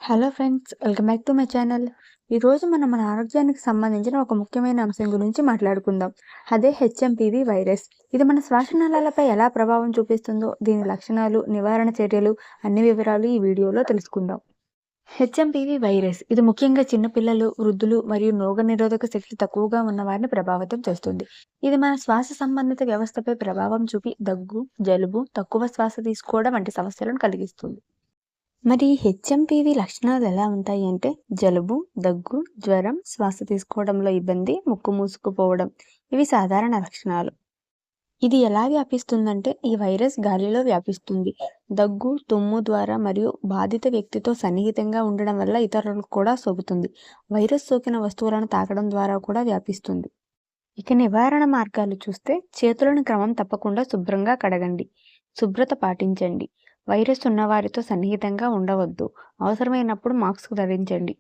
Hello friends, welcome back to my channel. ఈరోజు మనం మన ఆరోగ్యానికి సంబంధించిన ఒక ముఖ్యమైన అంశం గురించి మాట్లాడుకుందాం. అదే హెచ్ఎంపీవీ వైరస్. ఇది మన శ్వాసనాళాలపై ఎలా ప్రభావం చూపిస్తుందో, దీని లక్షణాలు, నివారణ చర్యలు, అన్ని వివరాలు ఈ వీడియోలో తెలుసుకుందాం. హెచ్ఎంపీవీ వైరస్ ఇది ముఖ్యంగా చిన్నపిల్లలు, వృద్ధులు మరియు రోగనిరోధక శక్తి తక్కువగా ఉన్న వారిని ప్రభావితం చేస్తుంది. ఇది మన శ్వాస సంబంధిత వ్యవస్థపై ప్రభావం చూపి దగ్గు, జలుబు, తక్కువ శ్వాస తీసుకోవడం వంటి సమస్యలను కలిగిస్తుంది. మరి హెచ్ఎంపీవీ లక్షణాలు ఎలా ఉంటాయి అంటే జలుబు, దగ్గు, జ్వరం, శ్వాస తీసుకోవడంలో ఇబ్బంది, ముక్కు మూసుకుపోవడం ఇవి సాధారణ లక్షణాలు. ఇది ఎలా వ్యాపిస్తుందంటే ఈ వైరస్ గాలిలో వ్యాపిస్తుంది. దగ్గు, తుమ్ము ద్వారా మరియు బాధిత వ్యక్తితో సన్నిహితంగా ఉండడం వల్ల ఇతరులకు కూడా సోకుతుంది. వైరస్ సోకిన వస్తువులను తాకడం ద్వారా కూడా వ్యాపిస్తుంది. ఇక నివారణ మార్గాలు చూస్తే చేతులను క్రమం తప్పకుండా శుభ్రంగా కడగండి. శుభ్రత పాటించండి. వైరస్ ఉన్నవారితో సన్నిహితంగా ఉండవద్దు. అవసరమైనప్పుడు మాస్క్ ధరించండి.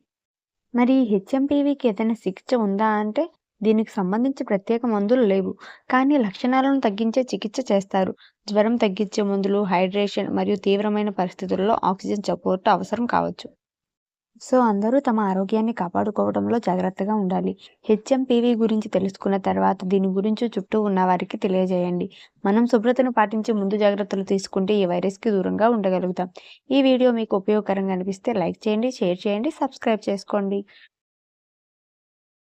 మరి హెచ్ఎంపీవీకి ఏదైనా చికిత్స ఉందా అంటే దీనికి సంబంధించి ప్రత్యేక మందులు లేవు, కానీ లక్షణాలను తగ్గించే చికిత్స చేస్తారు. జ్వరం తగ్గించే మందులు, హైడ్రేషన్ మరియు తీవ్రమైన పరిస్థితుల్లో ఆక్సిజన్ సపోర్ట్ అవసరం కావచ్చు. సో అందరూ తమ ఆరోగ్యాన్ని కాపాడుకోవడంలో జాగ్రత్తగా ఉండాలి. హెచ్ఎంపీవీ గురించి తెలుసుకున్న తర్వాత దీని గురించి చుట్టూ ఉన్న వారికి తెలియజేయండి. మనం శుభ్రతను పాటించి ముందు జాగ్రత్తలు తీసుకుంటే ఈ వైరస్కి దూరంగా ఉండగలుగుతాం. ఈ వీడియో మీకు ఉపయోగకరంగా అనిపిస్తే లైక్ చేయండి, షేర్ చేయండి, సబ్స్క్రైబ్ చేసుకోండి.